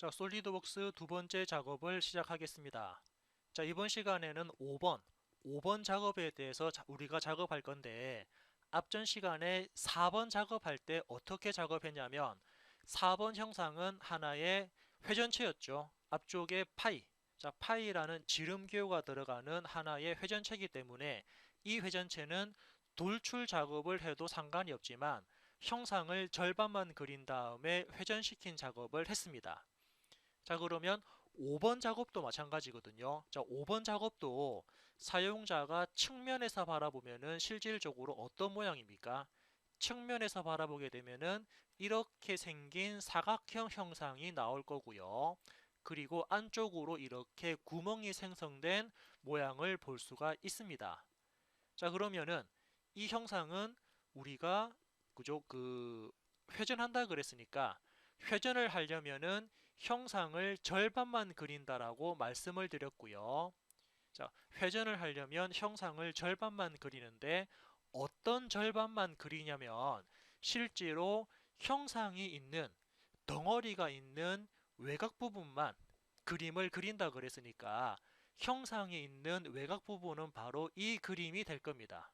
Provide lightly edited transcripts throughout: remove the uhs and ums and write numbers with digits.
자, 솔리드웍스 두 번째 작업을 시작하겠습니다. 자, 이번 시간에는 5번 작업에 대해서 우리가 작업할 건데, 앞전 시간에 4번 작업할 때 어떻게 작업했냐면, 4번 형상은 하나의 회전체였죠. 앞쪽에 파이. 자, 파이라는 지름기호가 들어가는 하나의 회전체이기 때문에 이 회전체는 돌출 작업을 해도 상관이 없지만 형상을 절반만 그린 다음에 회전시킨 작업을 했습니다. 자, 그러면 5번 작업도 마찬가지거든요. 자, 5번 작업도 사용자가 측면에서 바라보면은 실질적으로 어떤 모양입니까? 측면에서 바라보게 되면은 이렇게 생긴 사각형 형상이 나올 거고요. 그리고 안쪽으로 이렇게 구멍이 생성된 모양을 볼 수가 있습니다. 자, 그러면은 이 형상은 우리가 그죠? 회전한다 그랬으니까 회전을 하려면은 형상을 절반만 그린다라고 말씀을 드렸고요. 자, 회전을 하려면 형상을 절반만 그리는데 어떤 절반만 그리냐면 실제로 형상이 있는 덩어리가 있는 외곽 부분만 그림을 그린다 그랬으니까 형상이 있는 외곽 부분은 바로 이 그림이 될 겁니다.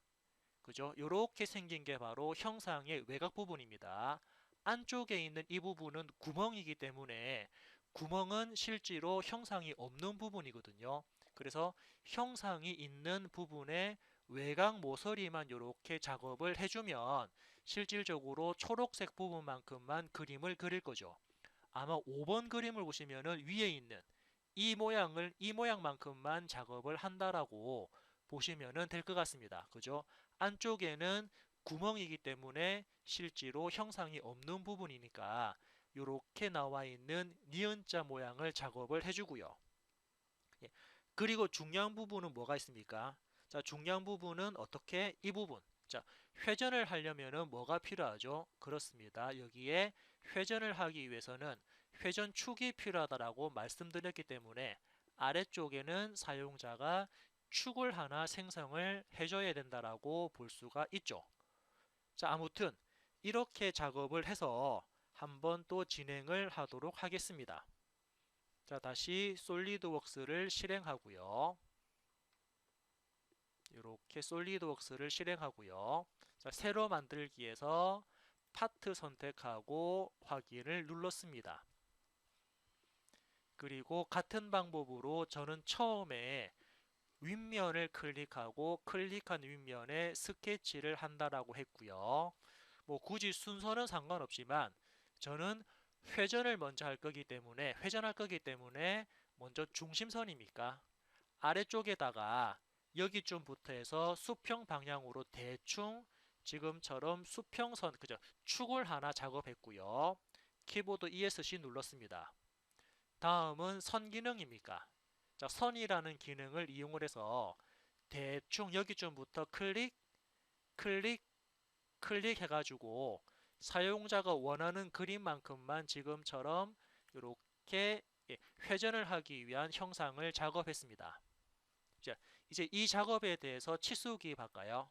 그죠? 이렇게 생긴 게 바로 형상의 외곽 부분입니다. 안쪽에 있는 이 부분은 구멍이기 때문에 구멍은 실제로 형상이 없는 부분이거든요. 그래서 형상이 있는 부분에 외곽 모서리만 이렇게 작업을 해주면 실질적으로 초록색 부분만큼만 그림을 그릴 거죠. 아마 5번 그림을 보시면은 위에 있는 이 모양만큼만 작업을 한다라고 보시면은 될 것 같습니다. 그죠? 안쪽에는 구멍이기 때문에 실제로 형상이 없는 부분이니까 이렇게 나와 있는 니은자 모양을 작업을 해주고요. 예. 그리고 중요한 부분은 뭐가 있습니까? 자, 중요한 부분은 어떻게? 이 부분. 자, 회전을 하려면은 뭐가 필요하죠? 그렇습니다. 여기에 회전을 하기 위해서는 회전축이 필요하다라고 말씀드렸기 때문에 아래쪽에는 사용자가 축을 하나 생성을 해줘야 된다라고 볼 수가 있죠. 자, 아무튼 이렇게 작업을 해서 한번 또 진행을 하도록 하겠습니다. 자, 다시 솔리드웍스를 실행하고요. 이렇게 솔리드웍스를 실행하고요. 자, 새로 만들기에서 파트 선택하고 확인을 눌렀습니다. 그리고 같은 방법으로 저는 처음에 윗면을 클릭하고 클릭한 윗면에 스케치를 한다라고 했고요. 뭐 굳이 순서는 상관없지만 저는 회전할 거기 때문에 먼저 중심선입니까? 아래쪽에다가 여기쯤부터 해서 수평 방향으로 대충 지금처럼 수평선, 그죠? 축을 하나 작업했고요. 키보드 ESC 눌렀습니다. 다음은 선 기능입니까? 자, 선이라는 기능을 이용을 해서 대충 여기쯤부터 클릭, 클릭 해가지고 사용자가 원하는 그림만큼만 지금처럼 이렇게 회전을 하기 위한 형상을 작업했습니다. 자, 이제 이 작업에 대해서 치수 기입할까요?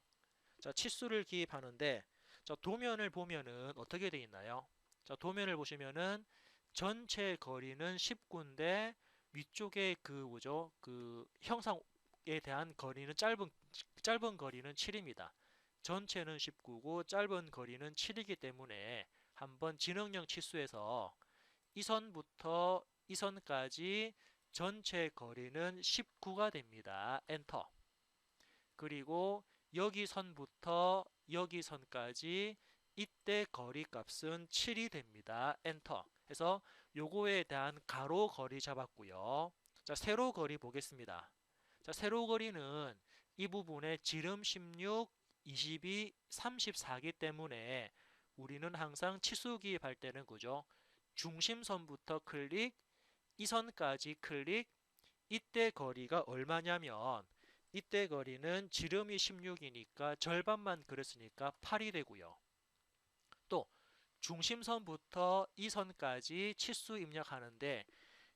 자, 치수를 기입하는데 자, 도면을 보면은 어떻게 되어 있나요? 자, 도면을 보시면은 전체 거리는 19인데 위쪽에 그 형상에 대한 거리는 짧은 거리는 7입니다. 전체는 19고 짧은 거리는 7이기 때문에 한번 진행형 치수에서 이 선부터 이 선까지 전체 거리는 19가 됩니다. 엔터. 그리고 여기 선부터 여기 선까지 이때 거리 값은 7이 됩니다. 엔터. 해서 요거에 대한 가로 거리 잡았고요. 자, 세로 거리 보겠습니다. 자, 세로 거리는 이 부분에 지름 16, 22, 34기 때문에 우리는 항상 치수 기입할 때는 그죠? 중심선부터 클릭, 이 선까지 클릭, 이때 거리가 얼마냐면 이때 거리는 지름이 16이니까 절반만 그렸으니까 8이 되고요. 또 중심선부터 이 선까지 치수 입력하는데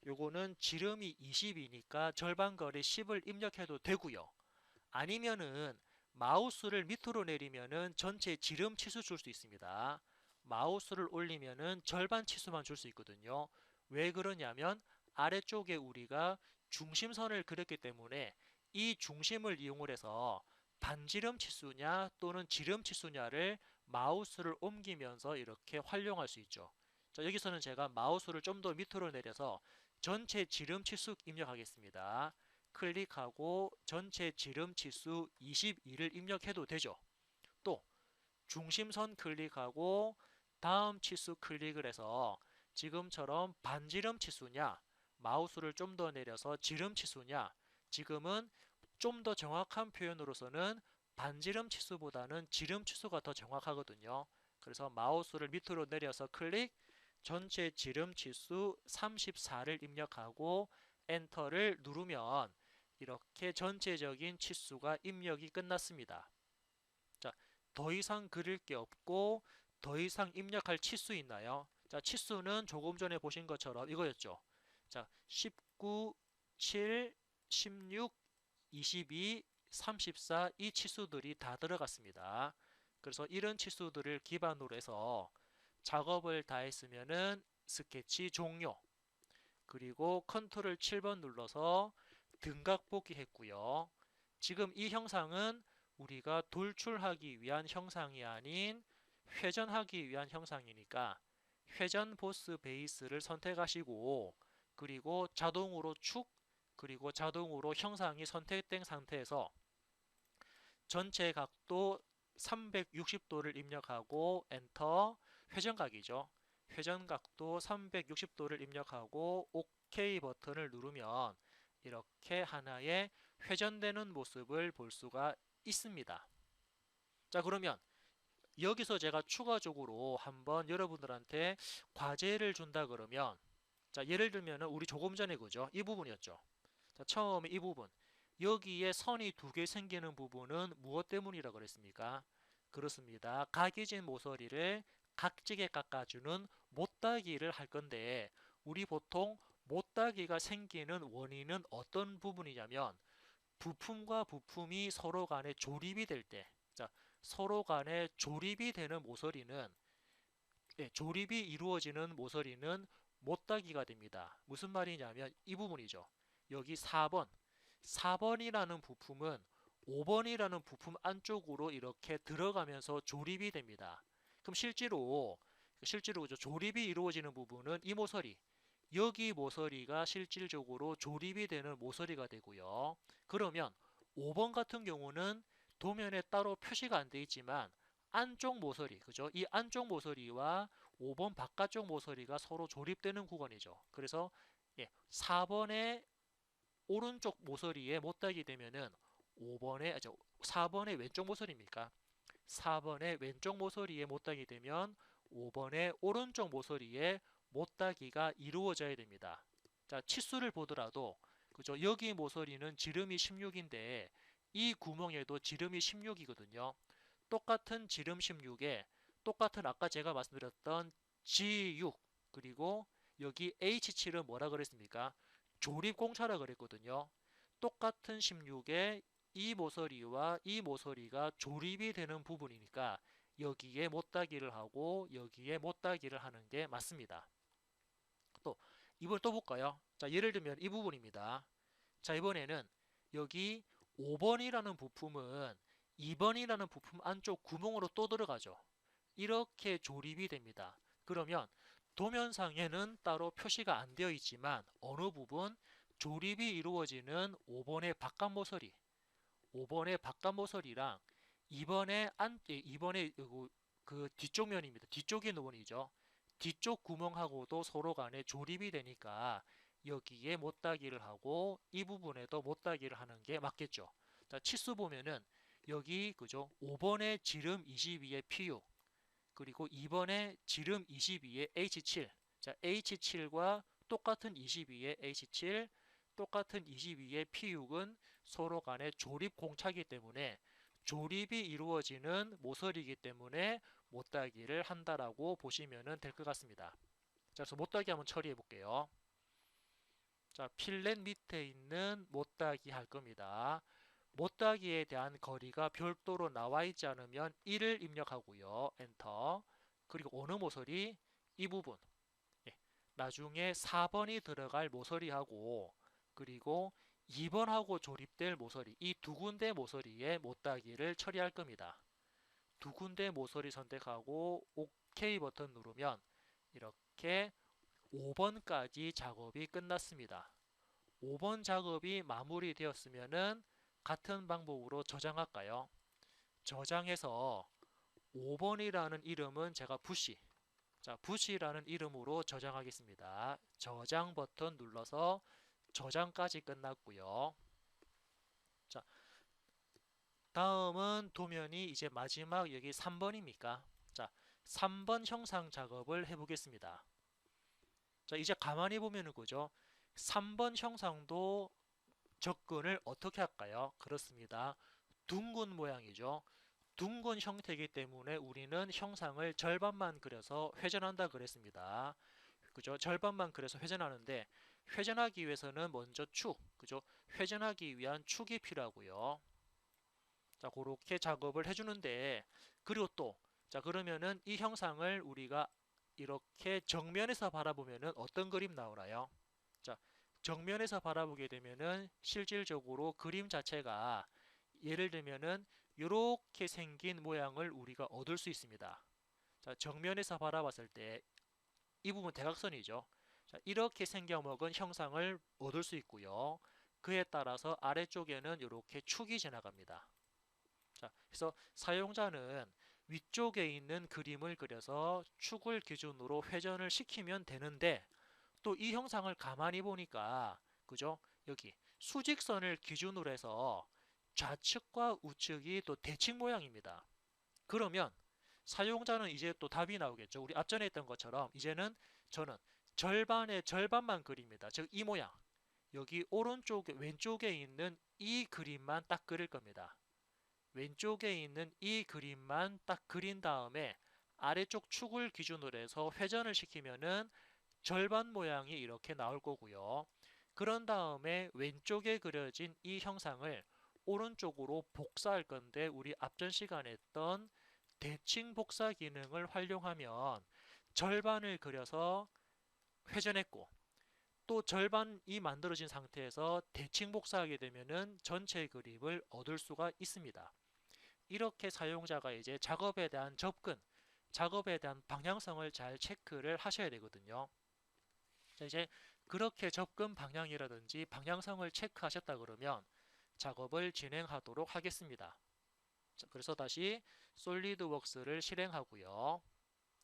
요거는 지름이 20이니까 절반 거리 10을 입력해도 되고요. 아니면은 마우스를 밑으로 내리면은 전체 지름 치수 줄 수 있습니다. 마우스를 올리면은 절반 치수만 줄 수 있거든요. 왜 그러냐면 아래쪽에 우리가 중심선을 그렸기 때문에 이 중심을 이용을 해서 반지름 치수냐 또는 지름 치수냐를 마우스를 옮기면서 이렇게 활용할 수 있죠. 자, 여기서는 제가 마우스를 좀 더 밑으로 내려서 전체 지름 치수 입력하겠습니다. 클릭하고 전체 지름 치수 22를 입력해도 되죠. 또 중심선 클릭하고 다음 치수 클릭을 해서 지금처럼 반지름 치수냐, 마우스를 좀 더 내려서 지름 치수냐, 지금은 좀 더 정확한 표현으로서는 반지름 치수보다는 지름 치수가 더 정확하거든요. 그래서 마우스를 밑으로 내려서 클릭, 전체 지름 치수 34를 입력하고 엔터를 누르면 이렇게 전체적인 치수가 입력이 끝났습니다. 자, 더 이상 그릴 게 없고 더 이상 입력할 치수 있나요? 자, 치수는 조금 전에 보신 것처럼 이거였죠. 자, 19, 7, 16, 22, 34 이 치수들이 다 들어갔습니다. 그래서 이런 치수들을 기반으로 해서 작업을 다 했으면은 스케치 종료. 그리고 컨트롤 7번 눌러서 등각 보기 했고요. 지금 이 형상은 우리가 돌출하기 위한 형상이 아닌 회전하기 위한 형상이니까 회전 보스 베이스를 선택하시고 그리고 자동으로 축 그리고 자동으로 형상이 선택된 상태에서 전체 각도 360도를 입력하고 엔터 회전각이죠. 회전각도 360도를 입력하고 OK 버튼을 누르면 이렇게 하나의 회전되는 모습을 볼 수가 있습니다. 자, 그러면 여기서 제가 추가적으로 한번 여러분들한테 과제를 준다 그러면 자, 예를 들면 우리 조금 전에 그죠? 이 부분이었죠. 자, 처음에 이 부분. 여기에 선이 두 개 생기는 부분은 무엇 때문이라고 그랬습니까? 그렇습니다. 각이진 모서리를 각지게 깎아주는 못따기를 할 건데 우리 보통 못따기가 생기는 원인은 어떤 부분이냐면 부품과 부품이 서로 간에 조립이 될 때, 자, 서로 간에 조립이 되는 모서리는 조립이 이루어지는 모서리는 못따기가 됩니다. 무슨 말이냐면 이 부분이죠. 여기 4번, 4번이라는 부품은 5번이라는 부품 안쪽으로 이렇게 들어가면서 조립이 됩니다. 그럼 실제로 조립이 이루어지는 부분은 이 모서리, 여기 모서리가 실질적으로 조립이 되는 모서리가 되고요. 그러면 5번 같은 경우는 도면에 따로 표시가 안 되어 있지만 안쪽 모서리, 그죠? 이 안쪽 모서리와 5번 바깥쪽 모서리가 서로 조립되는 구간이죠. 그래서 4번의 오른쪽 모서리에 못다기 되면은 4번의 왼쪽 모서리입니까? 4번의 왼쪽 모서리에 못다기 되면 5번의 오른쪽 모서리에 못다기가 이루어져야 됩니다. 자, 치수를 보더라도 그죠? 여기 모서리는 지름이 16인데 이 구멍에도 지름이 16이거든요. 똑같은 지름 16에 똑같은 아까 제가 말씀드렸던 G6 그리고 여기 H7은 뭐라 그랬습니까? 조립공차라 그랬거든요. 똑같은 16에 이 모서리와 이 모서리가 조립이 되는 부분이니까 여기에 못다기를 하고 여기에 못다기를 하는 게 맞습니다. 또 이번 또 볼까요? 자, 예를 들면 이 부분입니다. 자, 이번에는 여기 5번이라는 부품은 2번이라는 부품 안쪽 구멍으로 또 들어가죠. 이렇게 조립이 됩니다. 그러면 도면상에는 따로 표시가 안 되어 있지만 어느 부분 조립이 이루어지는 5번의 바깥 모서리, 5번의 바깥 모서리랑 2번의 그 뒤쪽 면입니다. 뒤쪽의 부분이죠. 뒤쪽 구멍하고도 서로 간에 조립이 되니까 여기에 못다기를 하고 이 부분에도 못다기를 하는 게 맞겠죠. 자, 치수 보면은 여기 그죠? 5번의 지름 22의 PU 그리고 2번에 지름 22의 H7. 자, H7과 똑같은 22의 H7, 똑같은 22의 P6은 서로 간에 조립 공차이기 때문에 조립이 이루어지는 모서리이기 때문에 못다기를 한다라고 보시면 될 것 같습니다. 자, 그래서 못다기 한번 처리해 볼게요. 자, 필렛 밑에 있는 못다기 할 겁니다. 못다기에 대한 거리가 별도로 나와 있지 않으면 1을 입력하고요. 엔터. 그리고 어느 모서리? 이 부분. 예. 나중에 4번이 들어갈 모서리하고 그리고 2번하고 조립될 모서리, 이 두 군데 모서리에 못따기를 처리할 겁니다. 두 군데 모서리 선택하고 OK 버튼 누르면 이렇게 5번까지 작업이 끝났습니다. 5번 작업이 마무리되었으면은 같은 방법으로 저장할까요? 저장해서 5번이라는 이름은 제가 부시라는 이름으로 저장하겠습니다. 저장 버튼 눌러서 저장까지 끝났고요. 자, 다음은 도면이 이제 마지막 여기 3번입니까? 자, 3번 형상 작업을 해보겠습니다. 자, 이제 가만히 보면은 그죠? 3번 형상도 접근을 어떻게 할까요? 그렇습니다. 둥근 모양이죠. 둥근 형태이기 때문에 우리는 형상을 절반만 그려서 회전한다 그랬습니다. 그죠? 절반만 그려서 회전하는데 회전하기 위해서는 먼저 그죠? 회전하기 위한 축이 필요하고요. 자, 그렇게 작업을 해주는데 그리고 또 자, 그러면은 이 형상을 우리가 이렇게 정면에서 바라보면은 어떤 그림 나오나요? 자, 정면에서 바라보게 되면은 실질적으로 그림 자체가 예를 들면은 이렇게 생긴 모양을 우리가 얻을 수 있습니다. 자, 정면에서 바라봤을 때 이 부분 대각선이죠. 자, 이렇게 생겨먹은 형상을 얻을 수 있고요. 그에 따라서 아래쪽에는 이렇게 축이 지나갑니다. 자, 그래서 사용자는 위쪽에 있는 그림을 그려서 축을 기준으로 회전을 시키면 되는데 또 이 형상을 가만히 보니까 그죠? 여기 수직선을 기준으로 해서 좌측과 우측이 또 대칭 모양입니다. 그러면 사용자는 이제 또 답이 나오겠죠. 우리 앞전에 했던 것처럼 이제는 저는 절반의 절반만 그립니다. 즉 이 모양. 여기 왼쪽에 있는 이 그림만 딱 그릴 겁니다. 왼쪽에 있는 이 그림만 딱 그린 다음에 아래쪽 축을 기준으로 해서 회전을 시키면은 절반 모양이 이렇게 나올 거고요. 그런 다음에 왼쪽에 그려진 이 형상을 오른쪽으로 복사할 건데 우리 앞전 시간에 했던 대칭 복사 기능을 활용하면 절반을 그려서 회전했고 또 절반이 만들어진 상태에서 대칭 복사하게 되면은 전체 그림을 얻을 수가 있습니다. 이렇게 사용자가 이제 작업에 대한 작업에 대한 방향성을 잘 체크를 하셔야 되거든요. 자, 이제 그렇게 접근 방향이라든지 방향성을 체크하셨다 그러면 작업을 진행하도록 하겠습니다. 자, 그래서 다시 솔리드웍스를 실행하고요.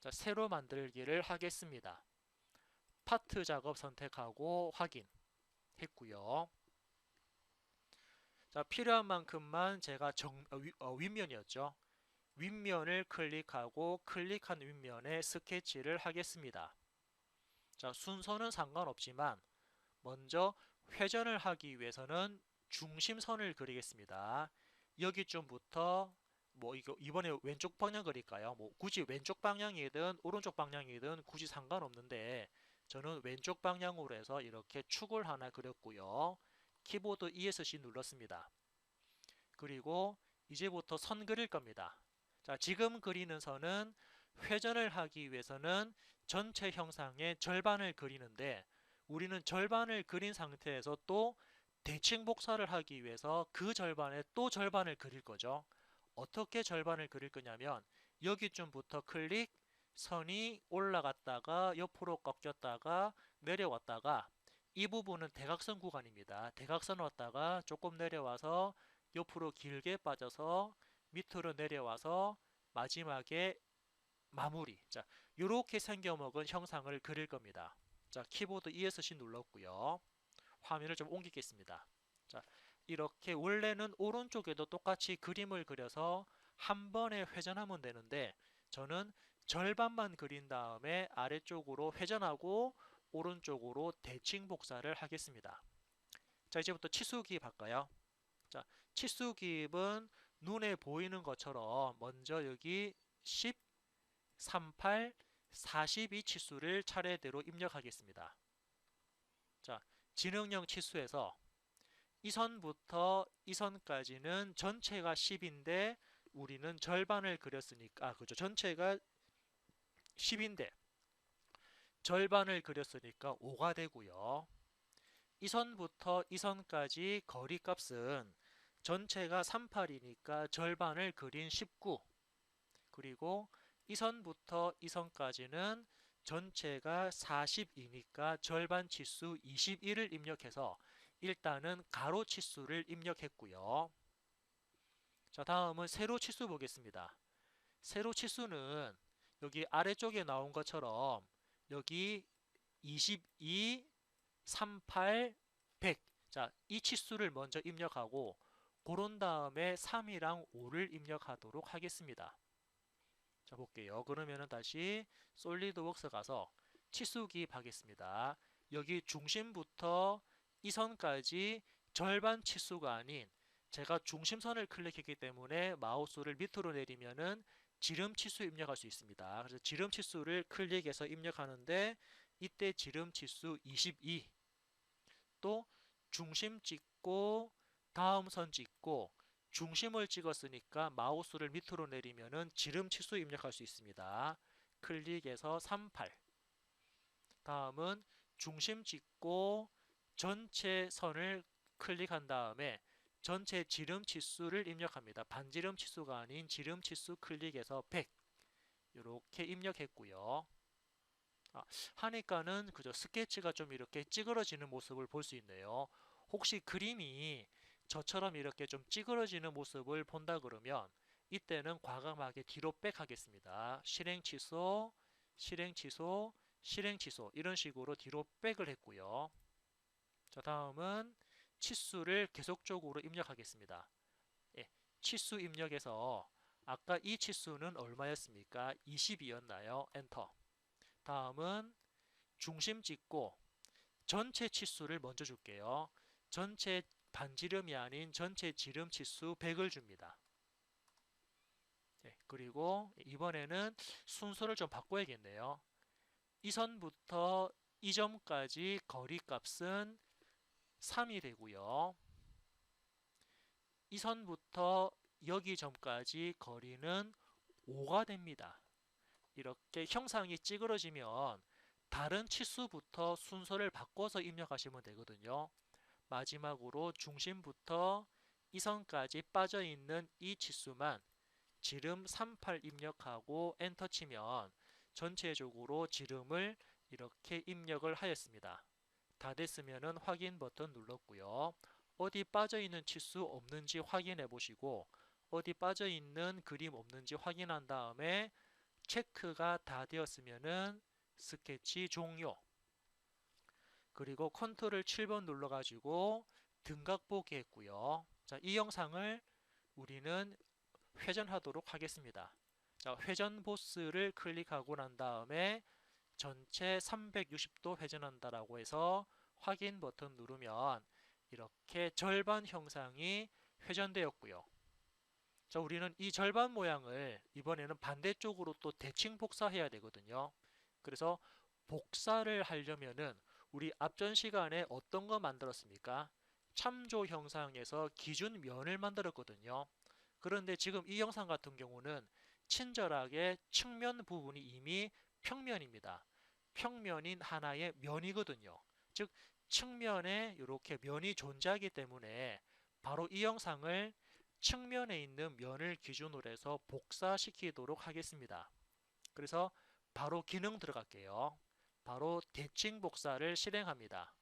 자, 새로 만들기를 하겠습니다. 파트 작업 선택하고 확인했고요. 자, 필요한 만큼만 제가 윗면이었죠. 윗면을 클릭하고 클릭한 윗면에 스케치를 하겠습니다. 자, 순서는 상관없지만 먼저 회전을 하기 위해서는 중심선을 그리겠습니다. 여기쯤부터 이번에 왼쪽 방향 그릴까요? 굳이 왼쪽 방향이든 오른쪽 방향이든 굳이 상관없는데 저는 왼쪽 방향으로 해서 이렇게 축을 하나 그렸고요. 키보드 ESC 눌렀습니다. 그리고 이제부터 선 그릴 겁니다. 자, 지금 그리는 선은 회전을 하기 위해서는 전체 형상의 절반을 그리는데 우리는 절반을 그린 상태에서 또 대칭 복사를 하기 위해서 그 절반에 또 절반을 그릴 거죠. 어떻게 절반을 그릴 거냐면 여기쯤부터 선이 올라갔다가 옆으로 꺾였다가 내려왔다가 이 부분은 대각선 구간입니다. 대각선 왔다가 조금 내려와서 옆으로 길게 빠져서 밑으로 내려와서 마지막에 마무리. 자, 이렇게 생겨먹은 형상을 그릴 겁니다. 자, 키보드 ESC 눌렀고요. 화면을 좀 옮기겠습니다. 자, 이렇게 원래는 오른쪽에도 똑같이 그림을 그려서 한 번에 회전하면 되는데 저는 절반만 그린 다음에 아래쪽으로 회전하고 오른쪽으로 대칭 복사를 하겠습니다. 자, 이제부터 치수기입 할까요? 자, 치수기입은 눈에 보이는 것처럼 먼저 여기 10, 38, 42 치수를 차례대로 입력하겠습니다. 자, 지능형 치수에서 이 선부터 이 선까지는 전체가 10인데 우리는 절반을 그렸으니까 그죠? 전체가 10인데 절반을 그렸으니까 5가 되고요. 이 선부터 이 선까지 거리값은 전체가 38이니까 절반을 그린 19, 그리고 이 선부터 이 선까지는 전체가 42니까 절반 치수 21을 입력해서 일단은 가로 치수를 입력했고요. 자, 다음은 세로 치수 보겠습니다. 세로 치수는 여기 아래쪽에 나온 것처럼 여기 22, 38, 100. 자, 이 치수를 먼저 입력하고 그런 다음에 3이랑 5를 입력하도록 하겠습니다. 자, 볼게요. 그러면은 다시 솔리드웍스 가서 치수 기입하겠습니다. 여기 중심부터 이 선까지 절반 치수가 아닌 제가 중심선을 클릭했기 때문에 마우스를 밑으로 내리면은 지름 치수 입력할 수 있습니다. 그래서 지름 치수를 클릭해서 입력하는데 이때 지름 치수 22, 또 중심 찍고 다음 선 찍고 중심을 찍었으니까 마우스를 밑으로 내리면은 지름 치수 입력할 수 있습니다. 클릭해서 38. 다음은 중심 찍고 전체 선을 클릭한 다음에 전체 지름 치수를 입력합니다. 반지름 치수가 아닌 지름 치수 클릭해서 100. 이렇게 입력했고요. 하니까는 그저 스케치가 좀 이렇게 찌그러지는 모습을 볼 수 있네요. 혹시 그림이 저처럼 이렇게 좀 찌그러지는 모습을 본다 그러면 이때는 과감하게 뒤로 백 하겠습니다. 실행 취소, 실행 취소, 실행 취소 이런 식으로 뒤로 백을 했고요. 자, 다음은 치수를 계속적으로 입력하겠습니다. 예, 치수 입력해서 아까 이 치수는 얼마였습니까? 22였나요? 엔터. 다음은 중심 찍고 전체 치수를 먼저 줄게요. 전체 반지름이 아닌 전체 지름 치수 100을 줍니다. 네, 그리고 이번에는 순서를 좀 바꿔야겠네요. 이 선부터 이 점까지 거리 값은 3이 되고요. 이 선부터 여기 점까지 거리는 5가 됩니다. 이렇게 형상이 찌그러지면 다른 치수부터 순서를 바꿔서 입력하시면 되거든요. 마지막으로 중심부터 이 선까지 빠져있는 이 치수만 지름 38 입력하고 엔터 치면 전체적으로 지름을 이렇게 입력을 하였습니다. 다 됐으면 확인 버튼 눌렀고요. 어디 빠져있는 치수 없는지 확인해 보시고 어디 빠져있는 그림 없는지 확인한 다음에 체크가 다 되었으면 스케치 종료. 그리고 컨트롤 7번 눌러가지고 등각 보기 했고요. 자, 이 영상을 우리는 회전하도록 하겠습니다. 자, 회전 보스를 클릭하고 난 다음에 전체 360도 회전한다라고 해서 확인 버튼 누르면 이렇게 절반 형상이 회전되었고요. 자, 우리는 이 절반 모양을 이번에는 반대쪽으로 또 대칭 복사해야 되거든요. 그래서 복사를 하려면은 우리 앞전 시간에 어떤 거 만들었습니까? 참조 형상에서 기준 면을 만들었거든요. 그런데 지금 이 영상 같은 경우는 친절하게 측면 부분이 이미 평면입니다. 평면인 하나의 면이거든요. 즉 측면에 이렇게 면이 존재하기 때문에 바로 이 영상을 측면에 있는 면을 기준으로 해서 복사시키도록 하겠습니다. 그래서 바로 기능 들어갈게요. 바로 대칭 복사를 실행합니다.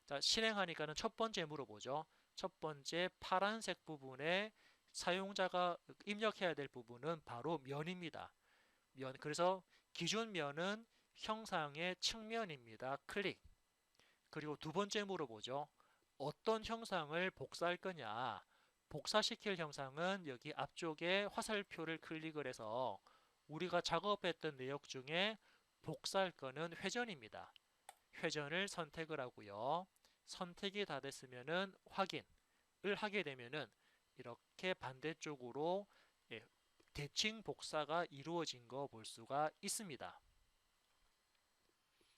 자, 실행하니까는 첫 번째 물어보죠. 첫 번째 파란색 부분에 사용자가 입력해야 될 부분은 바로 면입니다. 면, 그래서 기준 면은 형상의 측면입니다. 클릭. 그리고 두 번째 물어보죠. 어떤 형상을 복사할 거냐? 복사시킬 형상은 여기 앞쪽에 화살표를 클릭을 해서 우리가 작업했던 내용 중에 복사할 거는 회전입니다. 회전을 선택을 하고요. 선택이 다 됐으면은 확인을 하게 되면은 이렇게 반대쪽으로 대칭 복사가 이루어진 거 볼 수가 있습니다.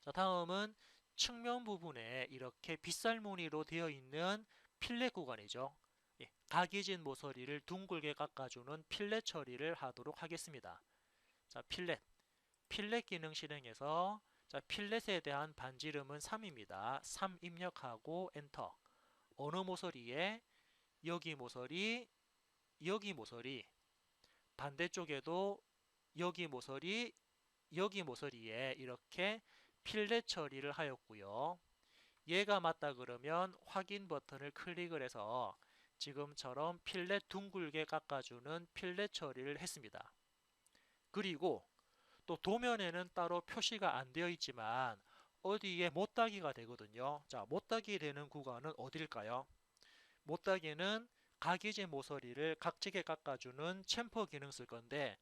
자, 다음은 측면 부분에 이렇게 빗살무늬로 되어 있는 필렛 구간이죠. 각이진 모서리를 둥글게 깎아주는 필렛 처리를 하도록 하겠습니다. 자, 필렛 기능 실행해서 자, 필렛에 대한 반지름은 3입니다. 3 입력하고 엔터. 어느 모서리에? 여기 모서리, 여기 모서리. 반대쪽에도 여기 모서리, 여기 모서리에 이렇게 필렛 처리를 하였고요. 얘가 맞다 그러면 확인 버튼을 클릭을 해서 지금처럼 필렛 둥글게 깎아주는 필렛 처리를 했습니다. 그리고 또 도면에는 따로 표시가 안 되어 있지만 어디에 못따기가 되거든요. 자, 못따기 되는 구간은 어딜까요? 못따기는 각이지 모서리를 각지게 깎아주는 챔퍼 기능 쓸 건데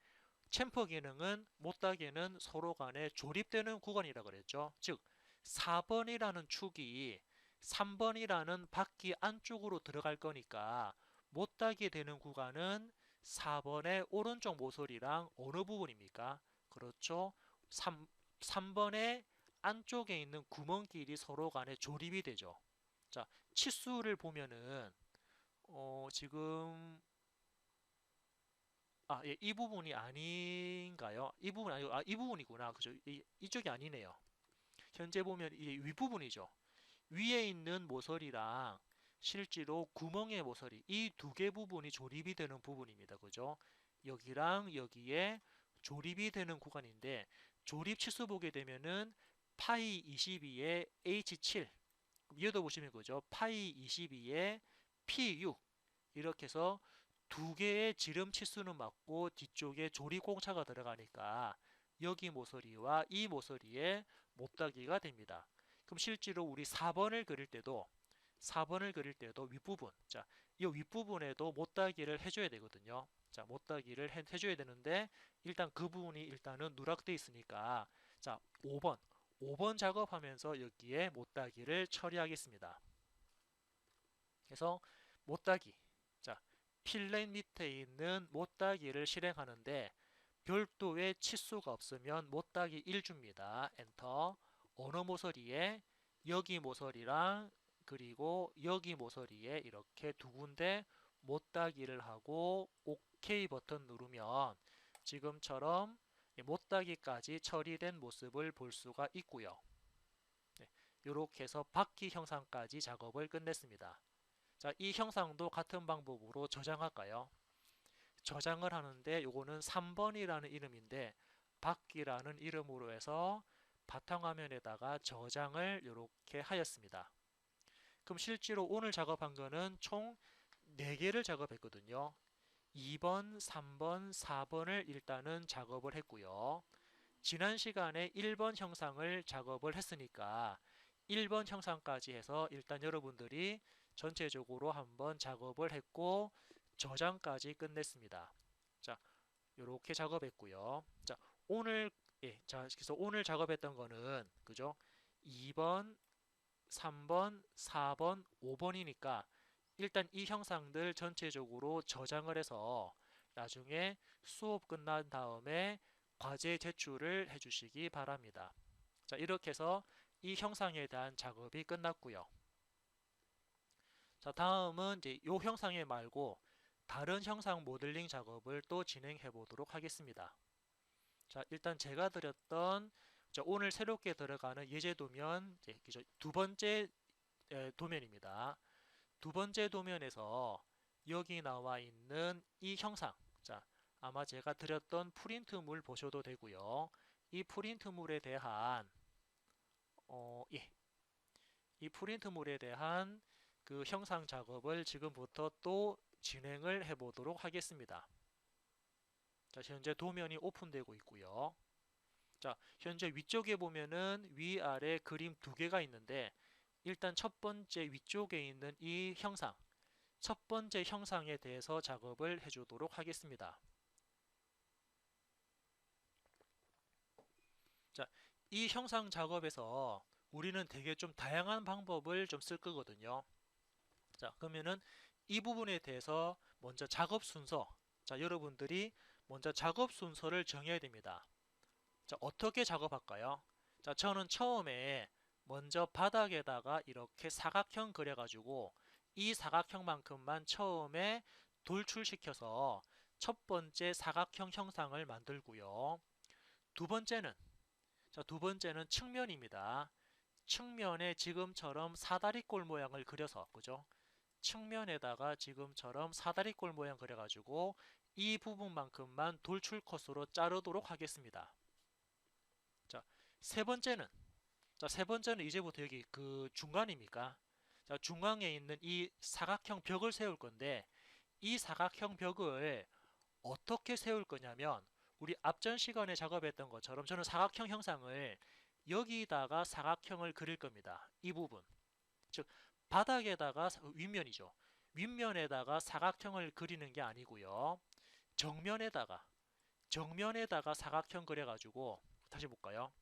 챔퍼 기능은 못따기는 서로 간에 조립되는 구간이라 그랬죠. 즉 4번이라는 축이 3번이라는 바퀴 안쪽으로 들어갈 거니까 못따기 되는 구간은 4번의 오른쪽 모서리랑 어느 부분입니까? 그렇죠. 3번의 안쪽에 있는 구멍끼리 서로 간에 조립이 되죠. 자, 치수를 보면은 지금 예, 이 부분이 아닌가요? 이 부분 아니고 이 부분이구나. 그죠? 이쪽이 아니네요. 현재 보면 이 윗부분이죠. 위에 있는 모서리랑 실제로 구멍의 모서리 이 두 개 부분이 조립이 되는 부분입니다. 그죠? 여기랑 여기에 조립이 되는 구간인데 조립 치수 보게 되면은 파이 22에 H7 위에도 보시면 그죠? 파이 22에 P6 이렇게 해서 두 개의 지름 치수는 맞고 뒤쪽에 조립 공차가 들어가니까 여기 모서리와 이 모서리에 못따기가 됩니다. 그럼 실제로 우리 4번을 그릴 때도 윗부분 자, 이 윗부분에도 못따기를 해줘야 되거든요. 자, 못따기를 해줘야 되는데 일단 그 부분이 일단은 누락돼 있으니까 자, 5번 작업하면서 여기에 못따기를 처리하겠습니다. 그래서 못따기 자, 필렛 밑에 있는 못따기를 실행하는데 별도의 치수가 없으면 못따기 1줍니다. 엔터. 어느 모서리에? 여기 모서리랑 그리고 여기 모서리에 이렇게 두 군데 못따기를 하고 OK 버튼 누르면 지금처럼 못따기까지 처리된 모습을 볼 수가 있고요. 네, 이렇게 해서 바퀴 형상까지 작업을 끝냈습니다. 자, 이 형상도 같은 방법으로 저장할까요? 저장을 하는데 요거는 3번이라는 이름인데 바퀴라는 이름으로 해서 바탕화면에다가 저장을 이렇게 하였습니다. 그럼 실제로 오늘 작업한 거는 총 4개를 작업했거든요. 2번, 3번, 4번을 일단은 작업을 했고요. 지난 시간에 1번 형상을 작업을 했으니까 1번 형상까지 해서 일단 여러분들이 전체적으로 한번 작업을 했고 저장까지 끝냈습니다. 자, 이렇게 작업했고요. 자, 오늘 그래서 오늘 작업했던 거는 그죠? 2번, 3번, 4번, 5번이니까 일단 이 형상들 전체적으로 저장을 해서 나중에 수업 끝난 다음에 과제 제출을 해주시기 바랍니다. 자, 이렇게 해서 이 형상에 대한 작업이 끝났고요. 자, 다음은 이제 이 형상에 말고 다른 형상 모델링 작업을 또 진행해 보도록 하겠습니다. 자, 일단 제가 드렸던 오늘 새롭게 들어가는 예제 도면 두 번째 도면입니다. 두 번째 도면에서 여기 나와 있는 이 형상 자, 아마 제가 드렸던 프린트물 보셔도 되고요. 이 프린트물에 대한 이 프린트물에 대한 그 형상 작업을 지금부터 또 진행을 해 보도록 하겠습니다. 자, 현재 도면이 오픈되고 있고요. 자, 현재 위쪽에 보면은 위아래 그림 두 개가 있는데 일단 첫 번째 위쪽에 있는 이 형상 첫 번째 형상에 대해서 작업을 해주도록 하겠습니다. 자, 이 형상 작업에서 우리는 되게 좀 다양한 방법을 좀 쓸 거거든요. 자, 그러면은 이 부분에 대해서 먼저 작업 순서 자, 여러분들이 먼저 작업 순서를 정해야 됩니다. 자, 어떻게 작업할까요? 자, 저는 처음에 먼저 바닥에다가 이렇게 사각형 그려가지고 이 사각형만큼만 처음에 돌출시켜서 첫 번째 사각형 형상을 만들고요. 두 번째는 자, 두 번째는 측면입니다. 측면에 지금처럼 사다리꼴 모양을 그려서, 그죠? 측면에다가 지금처럼 사다리꼴 모양 그려가지고 이 부분만큼만 돌출 컷으로 자르도록 하겠습니다. 자, 세 번째는, 세 번째는 이제부터 여기 그 중간입니까? 자, 중앙에 있는 이 사각형 벽을 세울 건데, 이 사각형 벽을 어떻게 세울 거냐면, 우리 앞전 시간에 작업했던 것처럼 저는 사각형 형상을 여기다가 사각형을 그릴 겁니다. 이 부분. 즉, 바닥에다가 윗면이죠. 윗면에다가 사각형을 그리는 게 아니고요. 정면에다가 사각형 그려가지고, 다시 볼까요?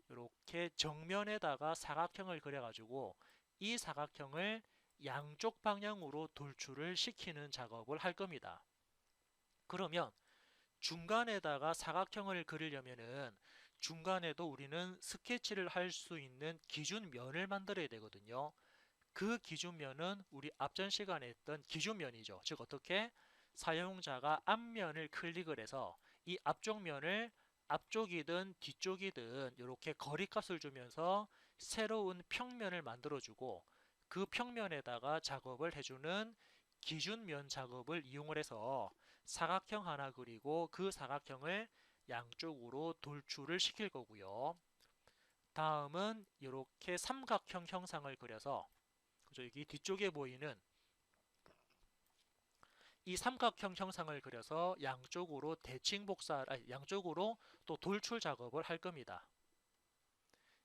이렇게 정면에다가 사각형을 그려가지고 이 사각형을 양쪽 방향으로 돌출을 시키는 작업을 할 겁니다. 그러면 중간에다가 사각형을 그리려면은 중간에도 우리는 스케치를 할 수 있는 기준면을 만들어야 되거든요. 그 기준면은 우리 앞전 시간에 했던 기준면이죠. 즉 어떻게 사용자가 앞면을 클릭을 해서 이 앞쪽 면을 앞쪽이든 뒤쪽이든 이렇게 거리값을 주면서 새로운 평면을 만들어주고 그 평면에다가 작업을 해주는 기준면 작업을 이용을 해서 사각형 하나 그리고 그 사각형을 양쪽으로 돌출을 시킬 거고요. 다음은 이렇게 삼각형 형상을 그려서, 그죠? 여기 뒤쪽에 보이는 이 삼각형 형상을 그려서 양쪽으로 대칭 복사, 아니, 양쪽으로 또 돌출 작업을 할 겁니다.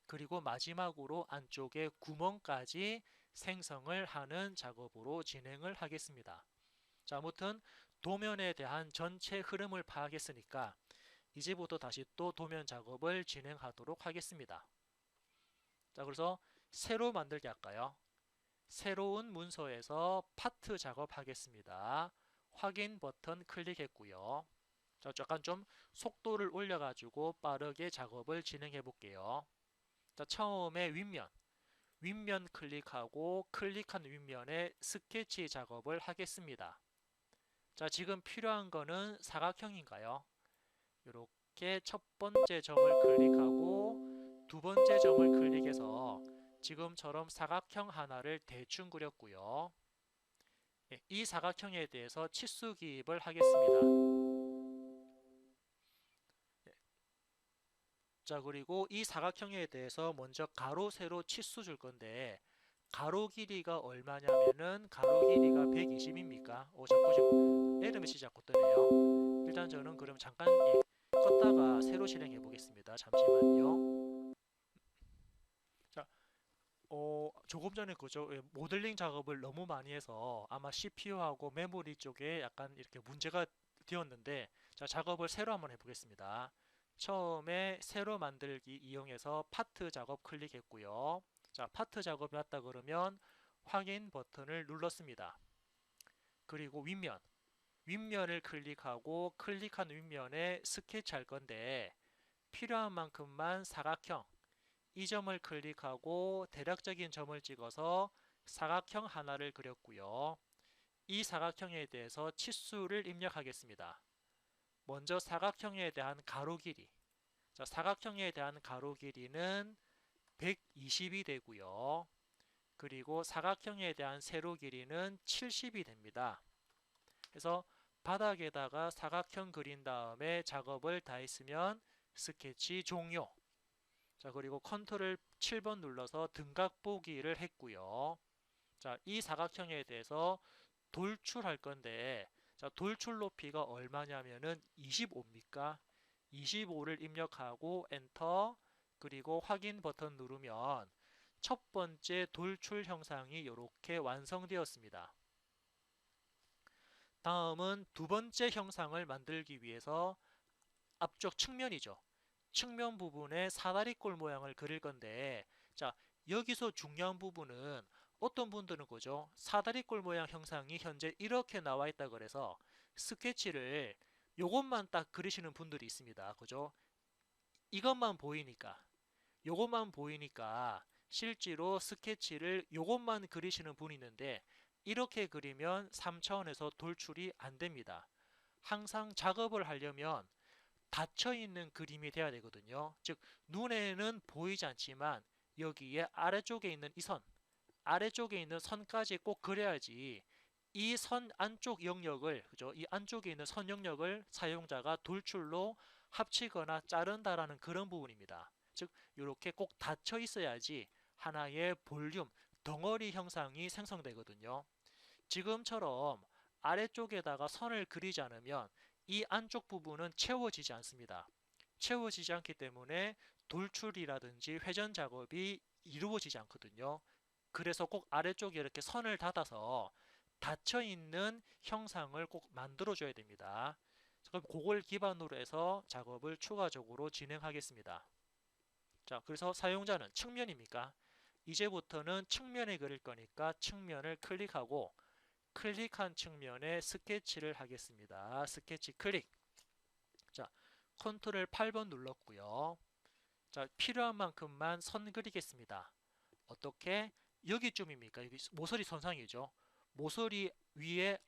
그리고 마지막으로 안쪽에 구멍까지 생성을 하는 작업으로 진행을 하겠습니다. 자, 아무튼 도면에 대한 전체 흐름을 파악했으니까 이제부터 다시 또 도면 작업을 진행하도록 하겠습니다. 자, 그래서 새로 만들기 할까요? 새로운 문서에서 파트 작업하겠습니다. 확인 버튼 클릭했고요. 자, 약간 좀 속도를 올려가지고 빠르게 작업을 진행해 볼게요. 자, 처음에 윗면 클릭하고 클릭한 윗면에 스케치 작업을 하겠습니다. 자, 지금 필요한 거는 사각형인가요? 이렇게 첫 번째 점을 클릭하고 두 번째 점을 클릭해서 지금처럼 사각형 하나를 대충 그렸고요. 이 사각형에 대해서 치수 기입을 하겠습니다. 자, 그리고 이 사각형에 대해서 먼저 가로, 세로 치수 줄 건데 가로 길이가 얼마냐면은 가로 길이가 120입니까? 자꾸 지금 에러 메시지 자꾸 뜨네요. 일단 저는 그럼 잠깐 껐다가 새로 실행해 보겠습니다. 잠시만요. 자, 조금 전에 그죠? 모델링 작업을 너무 많이 해서 아마 CPU하고 메모리 쪽에 약간 이렇게 문제가 되었는데, 자, 작업을 새로 한번 해보겠습니다. 처음에 새로 만들기 이용해서 파트 작업 클릭했고요. 자, 파트 작업이 왔다 그러면 확인 버튼을 눌렀습니다. 그리고 윗면을 클릭하고 클릭한 윗면에 스케치 할 건데 필요한 만큼만 사각형 이 점을 클릭하고 대략적인 점을 찍어서 사각형 하나를 그렸고요. 이 사각형에 대해서 치수를 입력하겠습니다. 먼저 사각형에 대한 가로 길이. 자, 사각형에 대한 가로 길이는 120이 되고요. 그리고 사각형에 대한 세로 길이는 70이 됩니다. 그래서 바닥에다가 사각형 그린 다음에 작업을 다 했으면 스케치 종료. 자, 그리고 컨트롤 7번 눌러서 등각 보기를 했고요. 자, 이 사각형에 대해서 돌출할 건데, 자, 돌출 높이가 얼마냐면은 25입니까? 25를 입력하고 엔터, 그리고 확인 버튼 누르면 첫 번째 돌출 형상이 이렇게 완성되었습니다. 다음은 두 번째 형상을 만들기 위해서 앞쪽 측면이죠. 측면 부분에 사다리꼴 모양을 그릴 건데, 자, 여기서 중요한 부분은 어떤 분들은 그죠? 사다리꼴 모양 형상이 현재 이렇게 나와 있다 그래서 스케치를 요것만 딱 그리시는 분들이 있습니다. 그죠? 이것만 보이니까, 요것만 보이니까 실제로 스케치를 요것만 그리시는 분이 있는데 이렇게 그리면 3차원에서 돌출이 안 됩니다. 항상 작업을 하려면 닫혀 있는 그림이 돼야 되거든요. 즉 눈에는 보이지 않지만 여기에 아래쪽에 있는 이 선, 아래쪽에 있는 선까지 꼭 그려야지 이 선 안쪽 영역을, 그죠? 이 안쪽에 있는 선 영역을 사용자가 돌출로 합치거나 자른다라는 그런 부분입니다. 즉 이렇게 꼭 닫혀 있어야지 하나의 볼륨, 덩어리 형상이 생성되거든요. 지금처럼 아래쪽에다가 선을 그리지 않으면 이 안쪽 부분은 채워지지 않습니다. 채워지지 않기 때문에 돌출이라든지 회전 작업이 이루어지지 않거든요. 그래서 꼭 아래쪽에 이렇게 선을 닫아서 닫혀 있는 형상을 꼭 만들어 줘야 됩니다. 그럼 그걸 기반으로 해서 작업을 추가적으로 진행하겠습니다. 자, 그래서 사용자는 측면입니까? 이제부터는 측면에 그릴 거니까 측면을 클릭하고 클릭한 측면에 스케치를 하겠습니다. 스케치 클릭. 자, 컨트롤 8번 눌렀고요. 자, 필요한 만큼만 선 그리겠습니다. 어떻게? 여기쯤입니까? 여기 모서리 선상이죠. 모서리 위에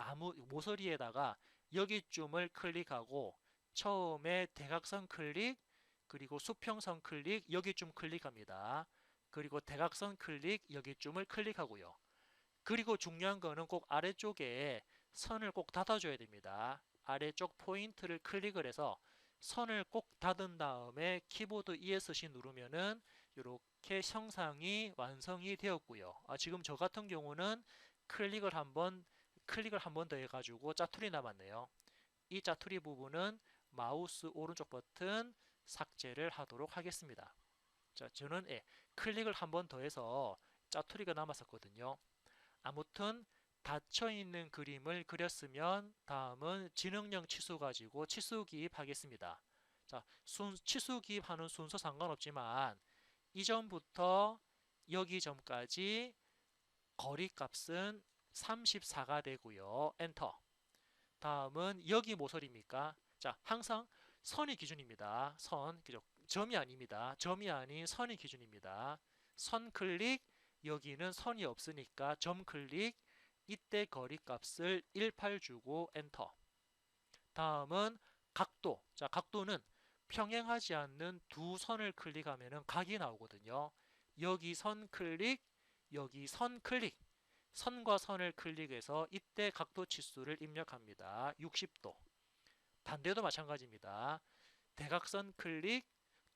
모서리에다가 여기쯤을 클릭하고 처음에 대각선 클릭, 그리고 수평선 클릭, 여기쯤 클릭합니다. 그리고 대각선 클릭, 여기쯤을 클릭하고요. 그리고 중요한 거는 꼭 아래쪽에 선을 꼭 닫아줘야 됩니다. 아래쪽 포인트를 클릭을 해서 선을 꼭 닫은 다음에 키보드 ESC 누르면은 이렇게 형상이 완성이 되었고요. 지금 저 같은 경우는 클릭을 한번 더 해가지고 짜투리 남았네요. 이 짜투리 부분은 마우스 오른쪽 버튼 삭제를 하도록 하겠습니다. 자, 저는 클릭을 한번 더 해서 짜투리가 남았었거든요. 아무튼 닫혀 있는 그림을 그렸으면 다음은 지능형 치수 가지고 치수 기입하겠습니다. 자, 치수 기입하는 순서 상관없지만 이전부터 여기 점까지 거리 값은 34가 되고요. 엔터. 다음은 여기 모서리입니까? 자, 항상 선이 기준입니다. 선, 그죠? 점이 아닙니다. 점이 아닌 선이 기준입니다. 선 클릭, 여기는 선이 없으니까 점 클릭, 이때 거리 값을 18 주고 엔터. 다음은 각도. 자, 각도는 평행하지 않는 두 선을 클릭하면 각이 나오거든요. 여기 선 클릭, 여기 선 클릭. 선과 선을 클릭해서 이때 각도 치수를 입력합니다. 60도. 반대도 마찬가지입니다. 대각선 클릭,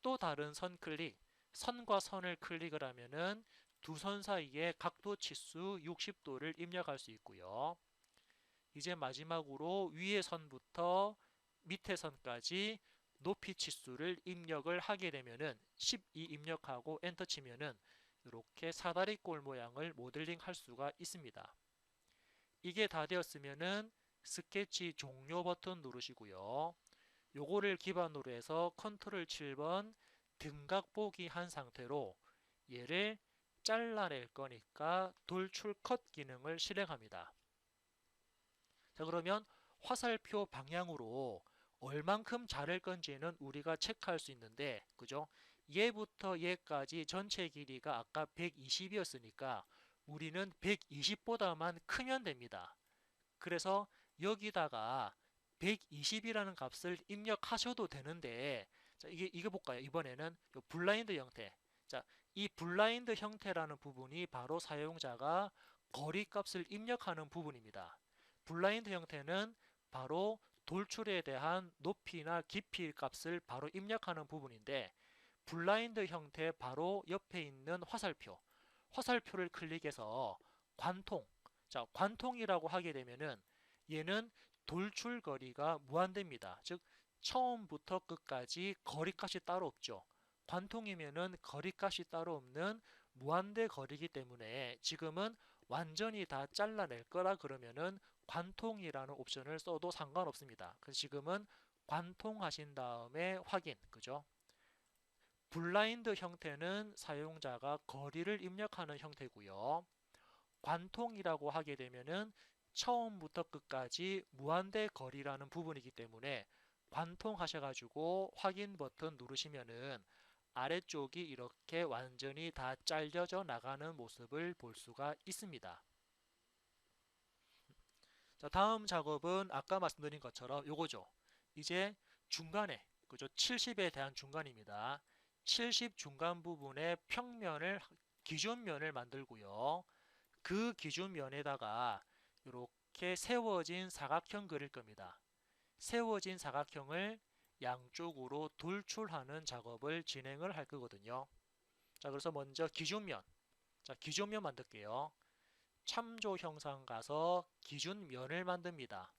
또 다른 선 클릭, 선과 선을 클릭을 하면은 두 선 사이의 각도 치수 60도를 입력할 수 있고요. 이제 마지막으로 위의 선부터 밑에 선까지 높이 치수를 입력을 하게 되면은 12 입력하고 엔터 치면은 이렇게 사다리꼴 모양을 모델링 할 수가 있습니다. 이게 다 되었으면은 스케치 종료 버튼 누르시고요. 요거를 기반으로 해서 컨트롤 7번 등각 보기 한 상태로 얘를 잘라낼 거니까 돌출 컷 기능을 실행합니다. 자, 그러면 화살표 방향으로 얼만큼 자를 건지는 우리가 체크할 수 있는데, 그죠? 얘부터 얘까지 전체 길이가 아까 120이었으니까 우리는 120보다만 크면 됩니다. 그래서 여기다가 120이라는 값을 입력하셔도 되는데, 자, 이게 볼까요? 이번에는 블라인드 형태. 자, 이 블라인드 형태라는 부분이 바로 사용자가 거리 값을 입력하는 부분입니다. 블라인드 형태는 바로 돌출에 대한 높이나 깊이 값을 바로 입력하는 부분인데, 블라인드 형태 바로 옆에 있는 화살표를 클릭해서 관통. 자, 관통이라고 하게 되면은 얘는 돌출 거리가 무한대입니다. 즉 처음부터 끝까지 거리값이 따로 없죠. 관통이면은 거리값이 따로 없는 무한대 거리이기 때문에 지금은 완전히 다 잘라낼 거라 그러면은 관통이라는 옵션을 써도 상관없습니다. 그래서 지금은 관통하신 다음에 확인, 그죠? 블라인드 형태는 사용자가 거리를 입력하는 형태고요. 관통이라고 하게 되면은 처음부터 끝까지 무한대 거리라는 부분이기 때문에 관통하셔가지고 확인 버튼 누르시면은 아래쪽이 이렇게 완전히 다 잘려져 나가는 모습을 볼 수가 있습니다. 자, 다음 작업은 아까 말씀드린 것처럼 요거죠. 이제 중간에 그죠? 70에 대한 중간입니다. 70 중간 부분에 기준면을 만들고요. 그 기준면에다가 이렇게 세워진 사각형 그릴 겁니다. 세워진 사각형을 양쪽으로 돌출하는 작업을 진행을 할 거거든요. 자, 그래서 먼저 기준면. 자, 기준면 만들게요. 참조 형상 가서 기준면을 만듭니다.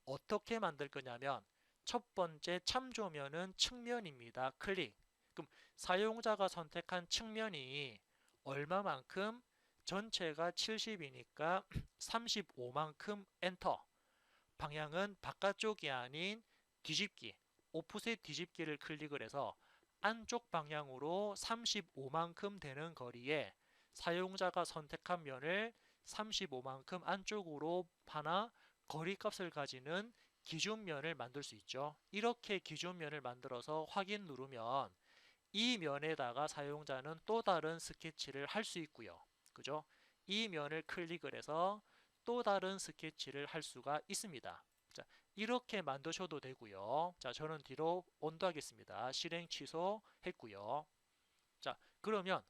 어떻게 만들 거냐면 첫 번째 참조면은 측면입니다. 클릭. 그럼 사용자가 선택한 측면이 얼마만큼? 전체가 70이니까 35만큼 엔터. 방향은 바깥쪽이 아닌 뒤집기, 오프셋 뒤집기를 클릭을 해서 안쪽 방향으로 35만큼 되는 거리에 사용자가 선택한 면을 35만큼 안쪽으로 하나 거리값을 가지는 기준면을 만들 수 있죠. 이렇게 기준면을 만들어서 확인 누르면 이 면에다가 사용자는 또 다른 스케치를 할 수 있고요. 그죠? 이 면을 클릭을 해서 또 다른 스케치를 할 수가 있습니다. 자, 이렇게 만드셔도 되고요. 자, 저는 뒤로 온도하겠습니다. 실행 취소했고요. 자, 그러면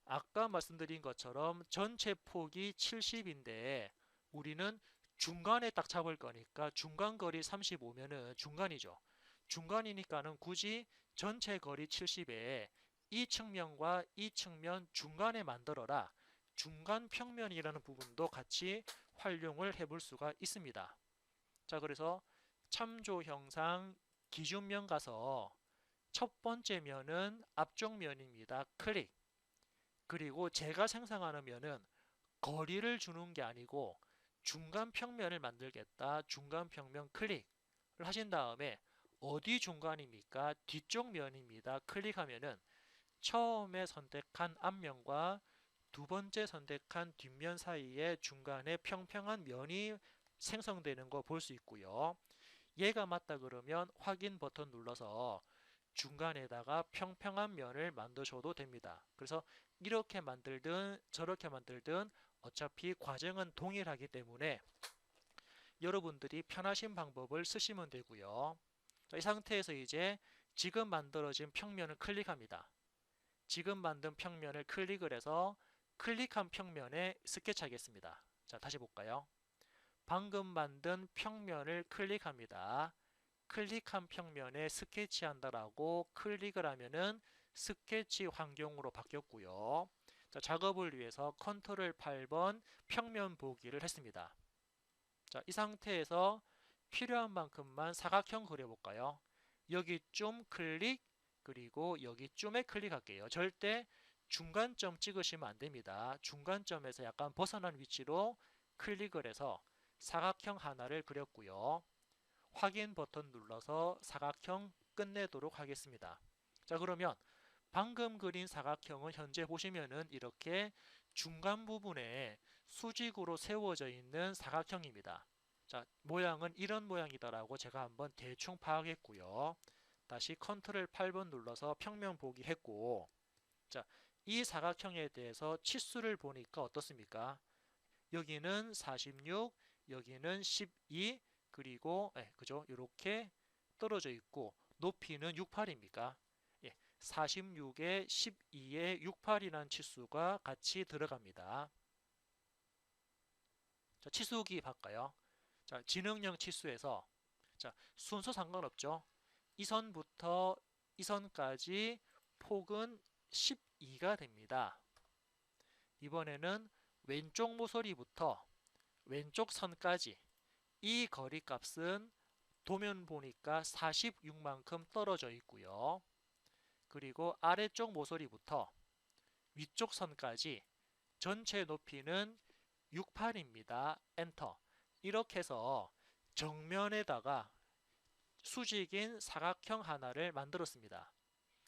아까 말씀드린 것처럼 전체 폭이 70인데 우리는 중간에 딱 잡을 거니까 중간 거리 35면은 중간이죠. 중간이니까는 굳이 전체 거리 70에 이 측면과 이 측면 중간에 만들어라. 중간 평면이라는 부분도 같이 활용을 해볼 수가 있습니다. 자, 그래서 참조 형상 기준면 가서 첫 번째 면은 앞쪽 면입니다. 클릭. 그리고 제가 생성하는 면은 거리를 주는 게 아니고 중간 평면을 만들겠다. 중간 평면 클릭을 하신 다음에 어디 중간입니까? 뒤쪽 면입니다. 클릭하면은 처음에 선택한 앞면과 두 번째 선택한 뒷면 사이에 중간에 평평한 면이 생성되는 거 볼 수 있고요. 얘가 맞다 그러면 확인 버튼 눌러서 중간에다가 평평한 면을 만드셔도 됩니다. 그래서 이렇게 만들든 저렇게 만들든 어차피 과정은 동일하기 때문에 여러분들이 편하신 방법을 쓰시면 되고요. 자, 이 상태에서 이제 지금 만들어진 평면을 클릭합니다. 지금 만든 평면을 클릭을 해서 클릭한 평면에 스케치하겠습니다. 자, 다시 볼까요? 방금 만든 평면을 클릭합니다. 클릭한 평면에 스케치한다라고 클릭을 하면은 스케치 환경으로 바뀌었고요. 자, 작업을 위해서 컨트롤 8번 평면 보기를 했습니다. 자, 이 상태에서 필요한 만큼만 사각형 그려볼까요? 여기쯤 클릭, 그리고 여기쯤에 클릭할게요. 절대 중간점 찍으시면 안 됩니다. 중간점에서 약간 벗어난 위치로 클릭을 해서 사각형 하나를 그렸고요. 확인 버튼 눌러서 사각형 끝내도록 하겠습니다. 자, 그러면 방금 그린 사각형은 현재 보시면은 이렇게 중간 부분에 수직으로 세워져 있는 사각형입니다. 자, 모양은 이런 모양이더라고 제가 한번 대충 파악했고요. 다시 컨트롤 8번 눌러서 평면 보기 했고, 자, 이 사각형에 대해서 치수를 보니까 어떻습니까? 여기는 46, 여기는 12, 그리고 그죠? 이렇게 떨어져 있고 높이는 68입니까? 46에 12에 68이라는 치수가 같이 들어갑니다. 자, 치수기 바꿔요. 자, 지능형 치수에서 자, 순서 상관없죠. 이 선부터 이 선까지 폭은 12가 됩니다. 이번에는 왼쪽 모서리부터 왼쪽 선까지 이 거리 값은 도면 보니까 46만큼 떨어져 있고요. 그리고 아래쪽 모서리부터 위쪽 선까지 전체 높이는 68입니다. 엔터. 이렇게 해서 정면에다가 수직인 사각형 하나를 만들었습니다.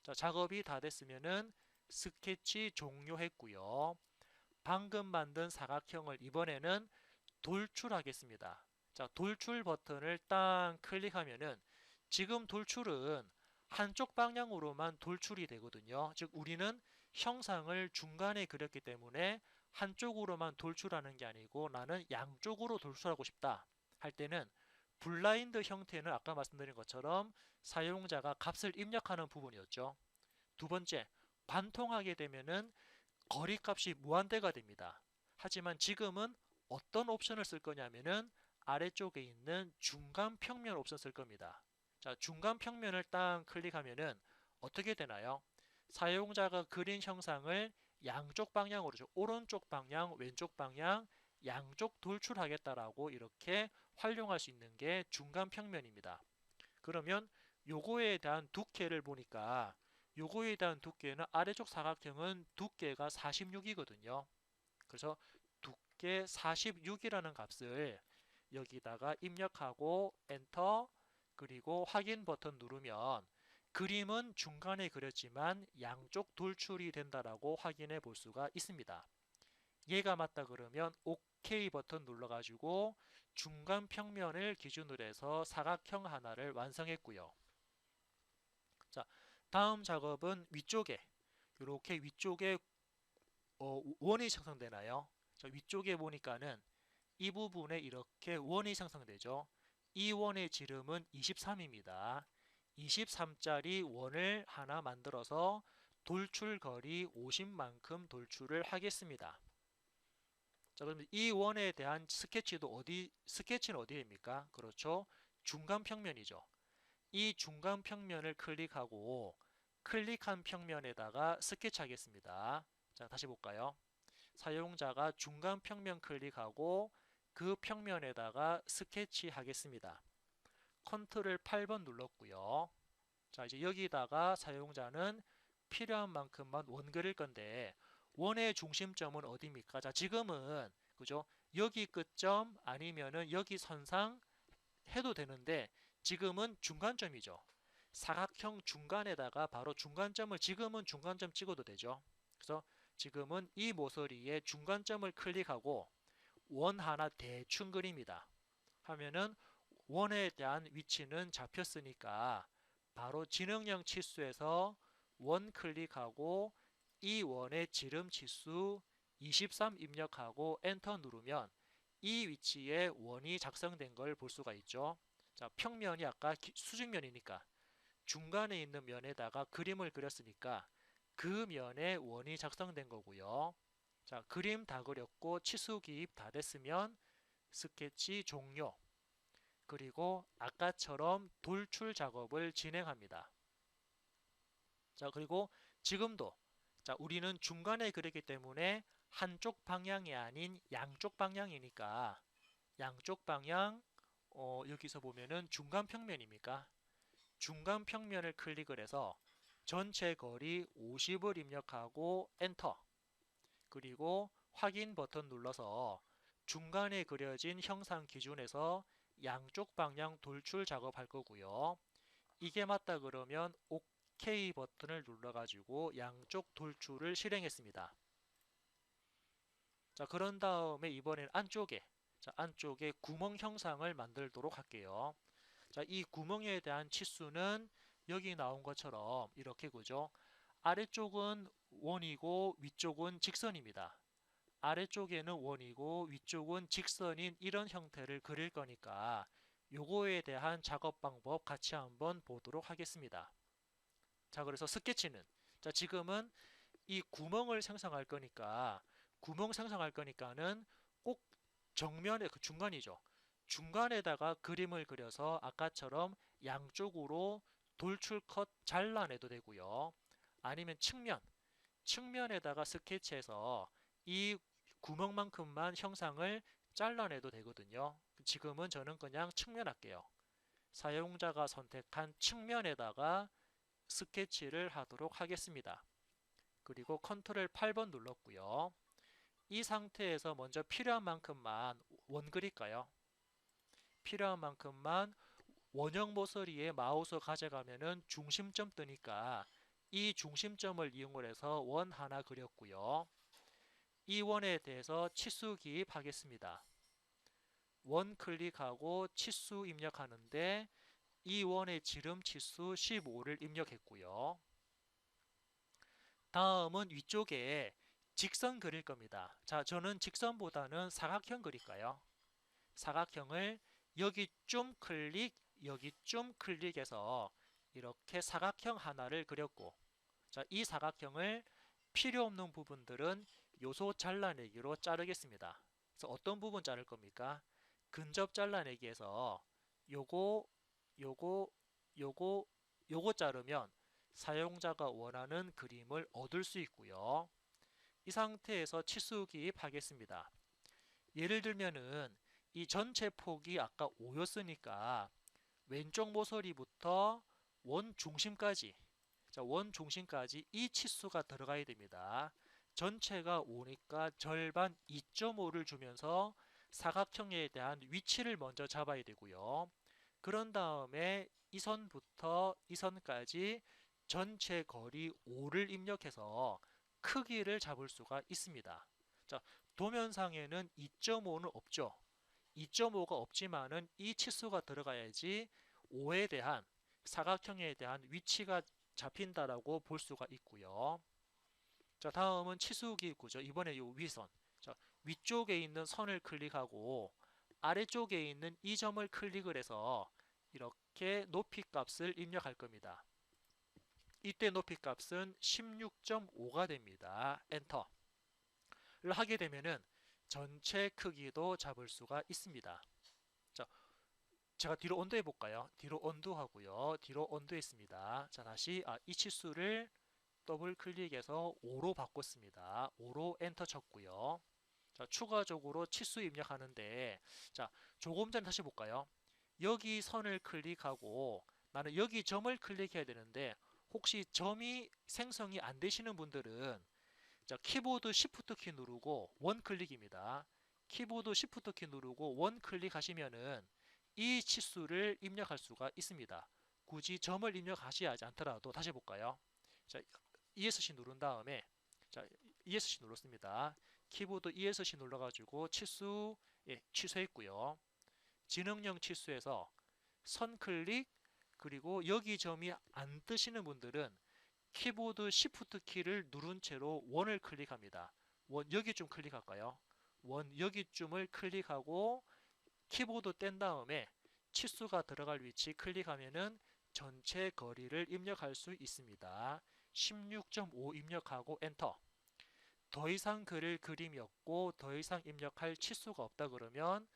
자, 작업이 다 됐으면은 스케치 종료했고요. 방금 만든 사각형을 이번에는 돌출하겠습니다. 자, 돌출 버튼을 딱 클릭하면은 지금 돌출은 한쪽 방향으로만 돌출이 되거든요. 즉 우리는 형상을 중간에 그렸기 때문에 한쪽으로만 돌출하는 게 아니고 나는 양쪽으로 돌출하고 싶다 할 때는 블라인드 형태는 아까 말씀드린 것처럼 사용자가 값을 입력하는 부분이었죠. 두 번째, 관통하게 되면은 거리값이 무한대가 됩니다. 하지만 지금은 어떤 옵션을 쓸 거냐면은 아래쪽에 있는 중간 평면 옵션 쓸 겁니다. 자, 중간 평면을 딱 클릭하면은 어떻게 되나요? 사용자가 그린 형상을 양쪽 방향으로, 오른쪽 방향, 왼쪽 방향, 양쪽 돌출하겠다라고 이렇게 활용할 수 있는 게 중간 평면입니다. 그러면 요거에 대한 두께를 보니까 요거에 대한 두께는 아래쪽 사각형은 두께가 46이거든요. 그래서 두께 46이라는 값을 여기다가 입력하고 엔터 그리고 확인 버튼 누르면 그림은 중간에 그렸지만 양쪽 돌출이 된다라고 확인해 볼 수가 있습니다. 얘가 맞다 그러면 OK 버튼 눌러가지고 중간 평면을 기준으로 해서 사각형 하나를 완성했고요. 자, 다음 작업은 위쪽에 이렇게 위쪽에 원이 생성되나요? 자, 위쪽에 보니까는 이 부분에 이렇게 원이 생성되죠. 이 원의 지름은 23입니다. 23짜리 원을 하나 만들어서 돌출 거리 50만큼 돌출을 하겠습니다. 자, 그러면 이 원에 대한 스케치는 어디입니까? 그렇죠. 중간 평면이죠. 이 중간 평면을 클릭하고 클릭한 평면에다가 스케치하겠습니다. 자, 다시 볼까요? 사용자가 중간 평면 클릭하고 그 평면에다가 스케치하겠습니다. 컨트롤 8번 눌렀고요. 자, 이제 여기다가 사용자는 필요한 만큼만 원 그릴 건데 원의 중심점은 어디입니까? 자, 지금은 그죠? 여기 끝점 아니면은 여기 선상 해도 되는데 지금은 중간점이죠. 사각형 중간에다가 바로 중간점을 지금은 중간점 찍어도 되죠. 그래서 지금은 이 모서리에 중간점을 클릭하고 원 하나 대충 그립니다. 하면은 원에 대한 위치는 잡혔으니까 바로 지능형 치수에서 원 클릭하고 이 원의 지름 치수 23 입력하고 엔터 누르면 이 위치에 원이 작성된 걸 볼 수가 있죠. 자, 평면이 아까 수직면이니까 중간에 있는 면에다가 그림을 그렸으니까 그 면에 원이 작성된 거고요. 자, 그림 다 그렸고 치수 기입 다 됐으면 스케치 종료. 그리고 아까처럼 돌출 작업을 진행합니다. 자, 그리고 지금도 자, 우리는 중간에 그렸기 때문에 한쪽 방향이 아닌 양쪽 방향이니까 양쪽 방향 여기서 보면은 중간 평면입니까? 중간 평면을 클릭을 해서 전체 거리 50을 입력하고 엔터 그리고 확인 버튼 눌러서 중간에 그려진 형상 기준에서 양쪽 방향 돌출 작업할 거고요. 이게 맞다 그러면 OK 버튼을 눌러가지고 양쪽 돌출을 실행했습니다. 자, 그런 다음에 이번엔 안쪽에 구멍 형상을 만들도록 할게요. 자, 이 구멍에 대한 치수는 여기 나온 것처럼 이렇게 그죠? 아래쪽은 원이고 위쪽은 직선입니다. 아래쪽에는 원이고 위쪽은 직선인 이런 형태를 그릴 거니까 요거에 대한 작업 방법 같이 한번 보도록 하겠습니다. 자, 그래서 스케치는 자, 지금은 이 구멍을 생성할 거니까 구멍 생성할 거니까는 꼭 정면에 그 중간이죠. 중간에다가 그림을 그려서 아까처럼 양쪽으로 돌출 컷 잘라내도 되고요. 아니면 측면에다가 스케치해서 이 구멍만큼만 형상을 잘라내도 되거든요. 지금은 저는 그냥 측면 할게요. 사용자가 선택한 측면에다가 스케치를 하도록 하겠습니다. 그리고 컨트롤 8번 눌렀고요. 이 상태에서 먼저 필요한 만큼만 원 그릴까요? 필요한 만큼만 원형 모서리에 마우스 가져가면은 중심점 뜨니까 이 중심점을 이용을 해서 원 하나 그렸고요. 이 원에 대해서 치수 기입하겠습니다. 원 클릭하고 치수 입력하는데 이 원의 지름 치수 15를 입력했고요. 다음은 위쪽에 직선 그릴 겁니다. 자, 저는 직선보다는 사각형 그릴까요? 사각형을 여기 좀 클릭, 여기 좀 클릭해서 이렇게 사각형 하나를 그렸고, 자, 이 사각형을 필요 없는 부분들은 요소 잘라내기로 자르겠습니다. 그래서 어떤 부분 자를 겁니까? 근접 잘라내기에서 요거, 요거, 요거, 요거 자르면 사용자가 원하는 그림을 얻을 수 있고요. 이 상태에서 치수 기입하겠습니다. 예를 들면은 이 전체 폭이 아까 5였으니까 왼쪽 모서리부터 원 중심까지, 자, 원 중심까지 이 치수가 들어가야 됩니다. 전체가 5니까 절반 2.5를 주면서 사각형에 대한 위치를 먼저 잡아야 되고요. 그런 다음에 이 선부터 이 선까지 전체 거리 5를 입력해서 크기를 잡을 수가 있습니다. 자, 도면상에는 2.5는 없죠. 2.5가 없지만은 이 치수가 들어가야지 5에 대한 사각형에 대한 위치가 잡힌다라고 볼 수가 있고요. 자, 다음은 치수기구죠. 이번에 이 위선. 자, 위쪽에 있는 선을 클릭하고 아래쪽에 있는 이 점을 클릭을 해서 이렇게 높이 값을 입력할 겁니다. 이때 높이 값은 16.5가 됩니다. 엔터를 하게 되면은 전체 크기도 잡을 수가 있습니다. 자, 제가 뒤로 언도 해볼까요? 뒤로 언도 하고요. 뒤로 언도 했습니다. 자, 다시 이 치수를 더블 클릭해서 5로 바꿨습니다. 5로 엔터 쳤고요. 자, 추가적으로 치수 입력하는데, 자, 조금 전에 다시 볼까요? 여기 선을 클릭하고 나는 여기 점을 클릭해야 되는데 혹시 점이 생성이 안 되시는 분들은, 자, 키보드 Shift 키 누르고 원 클릭입니다. 키보드 Shift 키 누르고 원 클릭하시면은 이 치수를 입력할 수가 있습니다. 굳이 점을 입력하셔야 하지 않더라도 다시 볼까요? 자, ESC 누른 다음에, 자, ESC 눌렀습니다. 키보드 ESC 눌러가지고 치수, 예, 취소했고요. 지능형 치수에서 선 클릭, 그리고 여기 점이 안 뜨시는 분들은 키보드 Shift 키를 누른 채로 원을 클릭합니다. 원 여기쯤 클릭할까요? 원 여기쯤을 클릭하고 키보드 뗀 다음에 치수가 들어갈 위치 클릭하면은 전체 거리를 입력할 수 있습니다. 16.5 입력하고 엔터. 더 이상 그릴 그림이 없고 더 이상 입력할 치수가 없다 그러면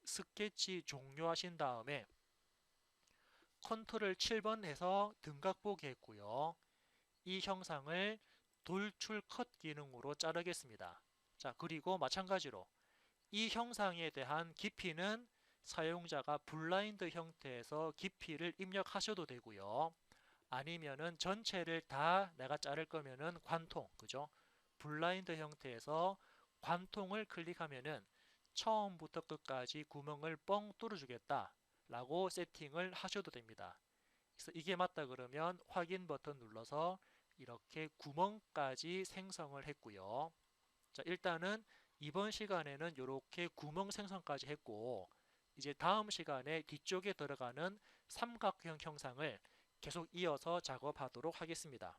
스케치 종료하신 다음에 컨트롤 7번 해서 등각 보기 했고요. 이 형상을 돌출 컷 기능으로 자르겠습니다. 자, 그리고 마찬가지로 이 형상에 대한 깊이는 사용자가 블라인드 형태에서 깊이를 입력하셔도 되고요. 아니면은 전체를 다 내가 자를 거면은 관통, 그죠? 블라인드 형태에서 관통을 클릭하면은 처음부터 끝까지 구멍을 뻥 뚫어주겠다 라고 세팅을 하셔도 됩니다. 그래서 이게 맞다 그러면 확인 버튼 눌러서 이렇게 구멍까지 생성을 했고요. 자, 일단은 이번 시간에는 이렇게 구멍 생성까지 했고, 이제 다음 시간에 뒤쪽에 들어가는 삼각형 형상을 계속 이어서 작업하도록 하겠습니다.